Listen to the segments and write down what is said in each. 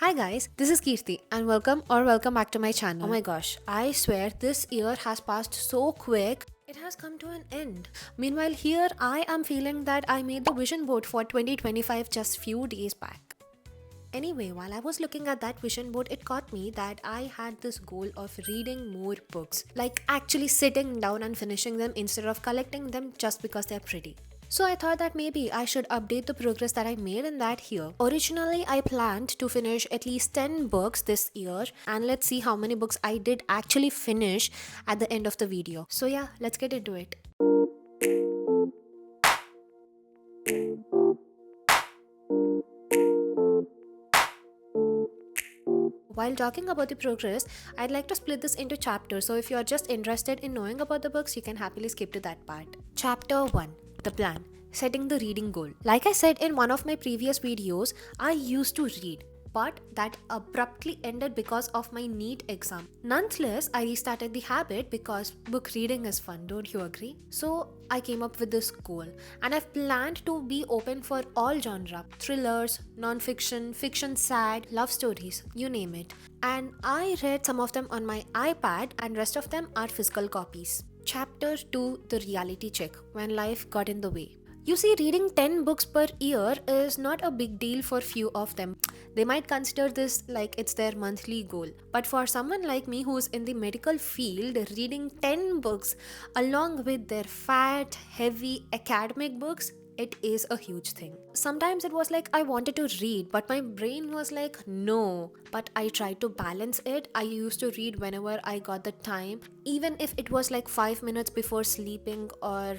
Hi guys, this is Kirti and welcome back to my channel. Oh my gosh, I swear this year has passed so quick. It has come to an end. Meanwhile, here I am feeling that I made the vision board for 2025 just few days back. Anyway, while I was looking at that vision board, it caught me that I had this goal of reading more books, like actually sitting down and finishing them instead of collecting them just because they're pretty. So I thought that maybe I should update the progress that I made in that here. Originally, I planned to finish at least 10 books this year, and let's see how many books I did actually finish at the end of the video. So yeah, let's get into it. While talking about the progress, I'd like to split this into chapters, so if you're just interested in knowing about the books, you can happily skip to that part. Chapter 1. The plan. Setting the reading goal. Like I said in one of my previous videos, I used to read, but that abruptly ended because of my NEET exam. Nonetheless, I restarted the habit because book reading is fun, don't you agree? So I came up with this goal, and I've planned to be open for all genre: thrillers, non-fiction, fiction, sad, love stories, you name it. And I read some of them on my iPad, and rest of them are physical copies. Chapter 2. The reality check. When life got in the way. You see, reading 10 books per year is not a big deal for few of them. They might consider this like it's their monthly goal. But for someone like me who's in the medical field, reading 10 books along with their fat, heavy academic books, it is a huge thing. Sometimes it was like I wanted to read, but my brain was like, no. But I tried to balance it. I used to read whenever I got the time, even if it was like 5 minutes before sleeping or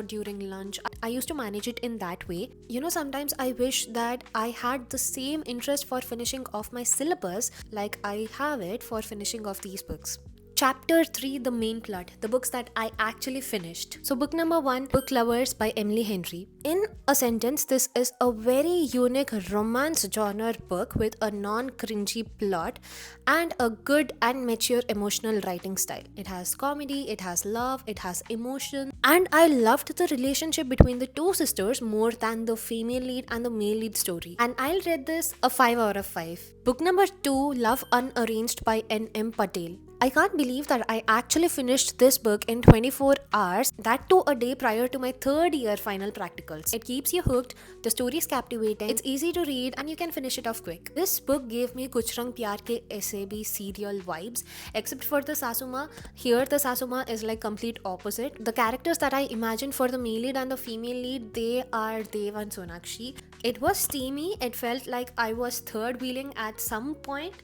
during lunch. I used to manage it in that way. Sometimes I wish that I had the same interest for finishing off my syllabus like I have it for finishing off these books. Chapter 3. The main plot. The books that I actually finished. So book number 1, Book Lovers by Emily Henry. In a sentence, this is a very unique romance genre book with a non-cringy plot and a good and mature emotional writing style. It has comedy, it has love, it has emotion, and I loved the relationship between the two sisters more than the female lead and the male lead story. And I'll rate this a 5 out of 5. Book number 2, Love Unarranged by N.M. Patel. I can't believe that I actually finished this book in 24 hours, that too a day prior to my third year final practicals. It keeps you hooked, the story is captivating, it's easy to read, and you can finish it off quick. This book gave me Kuch Rang Pyar Ke SAB serial vibes, except for the Sasuma. Here the Sasuma is like complete opposite. The characters that I imagined for the male lead and the female lead, they are Dev and Sonakshi. It was steamy, it felt like I was third wheeling at some point.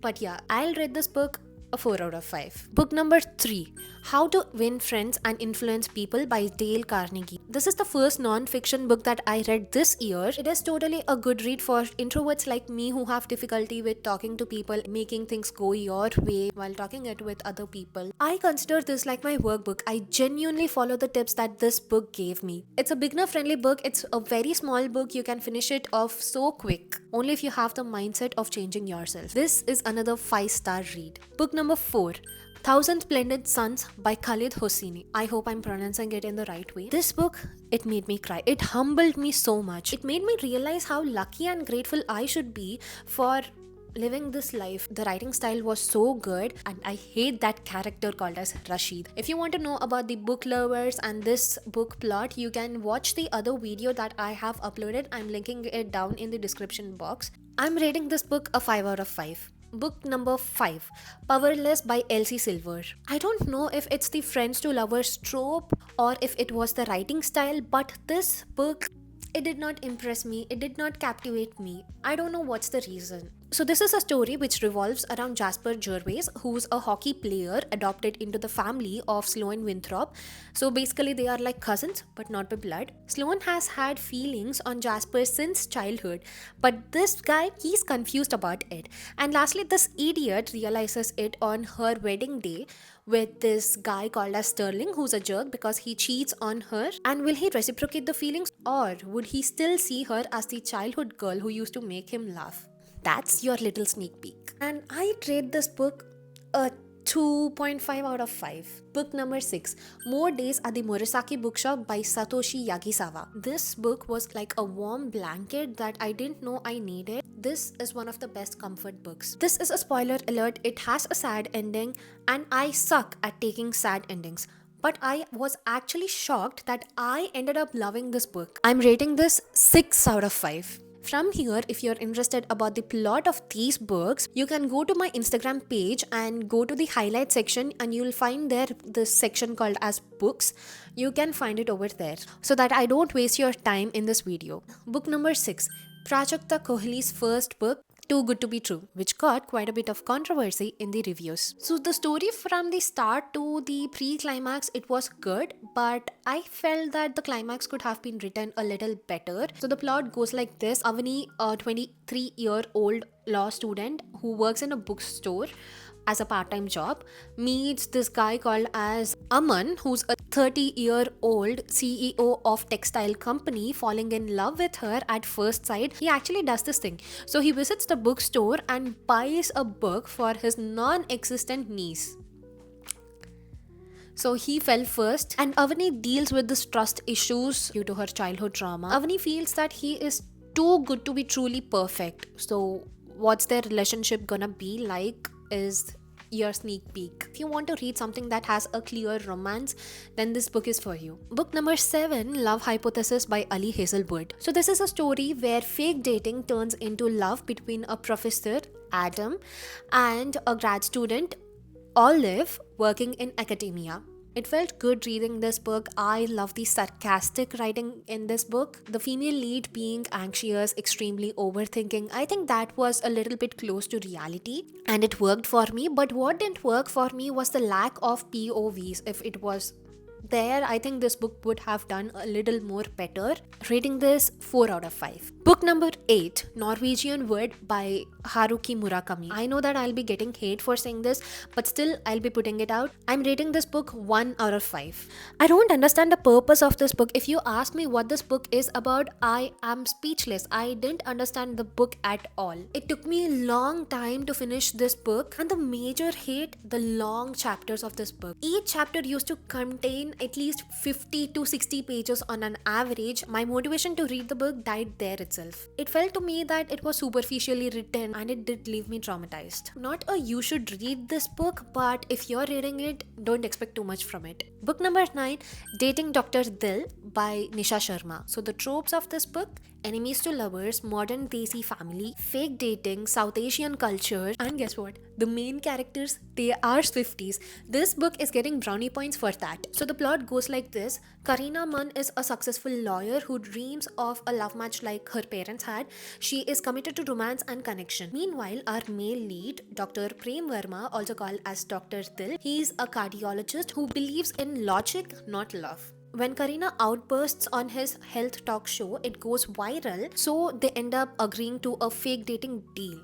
But yeah, I'll rate this book a 4 out of 5. Book number 3, How to Win Friends and Influence People by Dale Carnegie. This is the first non-fiction book that I read this year. It is totally a good read for introverts like me who have difficulty with talking to people, making things go your way while talking it with other people. I consider this like my workbook. I genuinely follow the tips that this book gave me. It's a beginner friendly book. It's a very small book. You can finish it off so quick, only if you have the mindset of changing yourself. This is another 5-star read. Book number 4, Thousand Splendid Suns by Khalid Hosseini. I hope I'm pronouncing it in the right way. This book, it made me cry. It humbled me so much. It made me realize how lucky and grateful I should be for living this life. The writing style was so good, and I hate that character called as Rashid. If you want to know about the book lovers and this book plot, you can watch the other video that I have uploaded. I'm linking it down in the description box. I'm rating this book a 5 out of 5. Book number 5, Powerless by Elsie Silver. I don't know if it's the friends to lovers trope or if it was the writing style, but this book, it did not impress me, it did not captivate me. I don't know what's the reason. So this is a story which revolves around Jasper Gervais, who's a hockey player adopted into the family of Sloane Winthrop. So basically they are like cousins, but not by blood. Sloane has had feelings on Jasper since childhood, but this guy, he's confused about it. And lastly, this idiot realizes it on her wedding day with this guy called as Sterling, who's a jerk because he cheats on her. And will he reciprocate the feelings, or would he still see her as the childhood girl who used to make him laugh? That's your little sneak peek. And I rate this book a 2.5 out of 5. Book number 6, More Days at the Murasaki Bookshop by Satoshi Yagisawa. This book was like a warm blanket that I didn't know I needed. This is one of the best comfort books. This is a spoiler alert, it has a sad ending, and I suck at taking sad endings. But I was actually shocked that I ended up loving this book. I'm rating this 6 out of 5. From here, if you're interested about the plot of these books, you can go to my Instagram page and go to the highlight section, and you'll find there this section called as books. You can find it over there so that I don't waste your time in this video. Book number 6, Prajakta Kohli's first book, Too Good to Be True, which got quite a bit of controversy in the reviews. So the story from the start to the pre-climax, it was good, but I felt that the climax could have been written a little better. So the plot goes like this. Avani, a 23-year-old law student who works in a bookstore as a part-time job, meets this guy called as Aman, who's a 30-year-old CEO of textile company, falling in love with her at first sight. He actually does this thing. So he visits the bookstore and buys a book for his non-existent niece. So he fell first, and Avani deals with this trust issues due to her childhood trauma. Avani feels that he is too good to be truly perfect. So what's their relationship gonna be like is your sneak peek. If you want to read something that has a clear romance, then this book is for you. Book number 7, Love Hypothesis by Ali Hazelwood. So this is a story where fake dating turns into love between a professor, Adam, and a grad student, Olive, working in academia. It felt good reading this book. I love the sarcastic writing in this book. The female lead being anxious, extremely overthinking. I think that was a little bit close to reality and it worked for me. But what didn't work for me was the lack of POVs. If it was there, I think this book would have done a little more better. Rating this 4 out of 5. Book number 8, Norwegian Wood by Haruki Murakami. I know that I'll be getting hate for saying this, but still I'll be putting it out. I'm rating this book 1 out of 5. I don't understand the purpose of this book. If you ask me what this book is about, I am speechless. I didn't understand the book at all. It took me a long time to finish this book, and the major hate, the long chapters of this book. Each chapter used to contain at least 50 to 60 pages on an average. My motivation to read the book died there itself. It felt to me that it was superficially written and it did leave me traumatized. Not a you should read this book, but if you're reading it, don't expect too much from it. Book number 9, Dating Dr. Dil by Nisha Sharma. So the tropes of this book: enemies to lovers, modern Desi family, fake dating, South Asian culture, and guess what? The main characters, they are Swifties. This book is getting brownie points for that. So the plot goes like this. Karina Munn is a successful lawyer who dreams of a love match like her parents had. She is committed to romance and connection. Meanwhile, our male lead, Dr. Prem Verma, also called as Dr. Dil, he's a cardiologist who believes in logic, not love. When Karina outbursts on his health talk show, it goes viral, so they end up agreeing to a fake dating deal.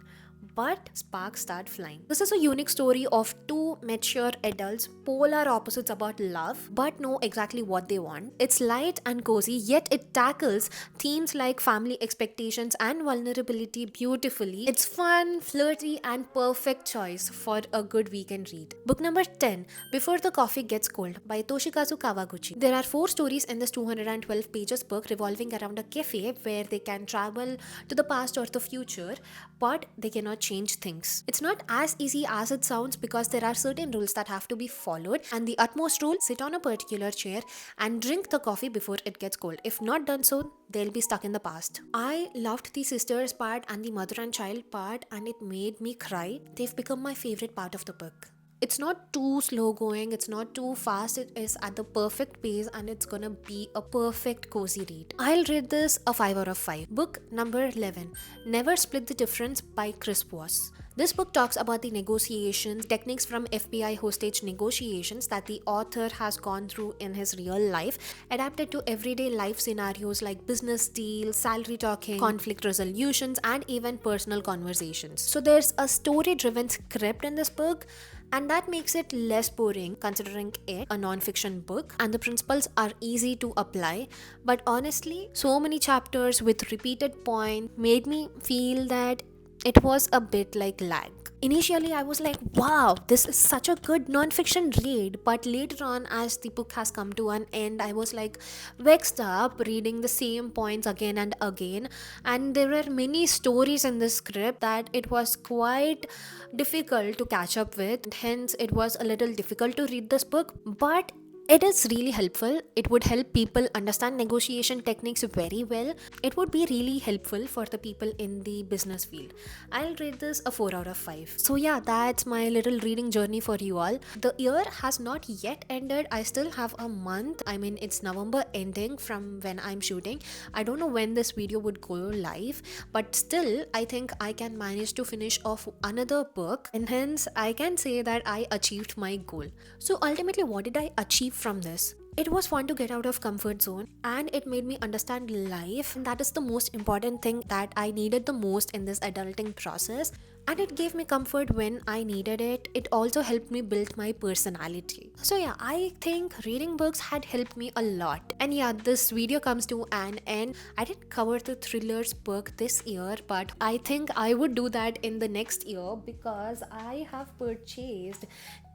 But sparks start flying. This is a unique story of two mature adults, polar opposites about love, but know exactly what they want. It's light and cozy, yet it tackles themes like family expectations and vulnerability beautifully. It's fun, flirty, and perfect choice for a good weekend read. Book number 10, Before the Coffee Gets Cold by Toshikazu Kawaguchi. There are 4 stories in this 212 pages book revolving around a cafe where they can travel to the past or the future, but they cannot change things. It's not as easy as it sounds because there are certain rules that have to be followed, and the utmost rule: sit on a particular chair and drink the coffee before it gets cold. If not done so, they'll be stuck in the past. I loved the sisters part and the mother and child part, and it made me cry. They've become my favorite part of the book. It's not too slow going, it's not too fast, it is at the perfect pace, and it's gonna be a perfect cozy read. I'll rate this a 5 out of 5. Book number 11, Never Split the Difference by Chris Voss. This book talks about the negotiations, techniques from FBI hostage negotiations that the author has gone through in his real life, adapted to everyday life scenarios like business deals, salary talking, conflict resolutions, and even personal conversations. So there's a story-driven script in this book, and that makes it less boring considering it a non-fiction book, and the principles are easy to apply. But honestly, so many chapters with repeated points made me feel that it was a bit like lag. Initially, I was like, wow, this is such a good non-fiction read. But later on, as the book has come to an end, I was like vexed up reading the same points again and again. And there were many stories in this script that it was quite difficult to catch up with. Hence, it was a little difficult to read this book. But it is really helpful. It would help people understand negotiation techniques very well. It would be really helpful for the people in the business field. I'll rate this a 4 out of 5. So, yeah, that's my little reading journey for you all. The year has not yet ended. I still have a month. I mean, it's November ending from when I'm shooting. I don't know when this video would go live, but still, I think I can manage to finish off another book, and hence I can say that I achieved my goal. So, ultimately, what did I achieve from this? It was fun to get out of comfort zone, and it made me understand life, and that is the most important thing that I needed the most in this adulting process. And it gave me comfort when I needed it. It also helped me build my personality. So yeah, I think reading books had helped me a lot. And yeah, this video comes to an end. I didn't cover the thrillers book this year, but I think I would do that in the next year because I have purchased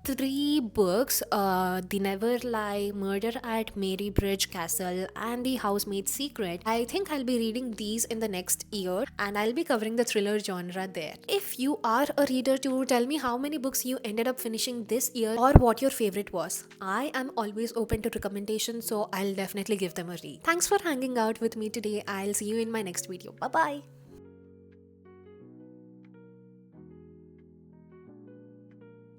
3 books, The Never Lie, Murder at Marybridge Castle, and The Housemaid's Secret. I think I'll be reading these in the next year, and I'll be covering the thriller genre there. If you are a reader too, tell me how many books you ended up finishing this year or what your favorite was. I am always open to recommendations, so I'll definitely give them a read. Thanks for hanging out with me today. I'll see you in my next video. Bye bye.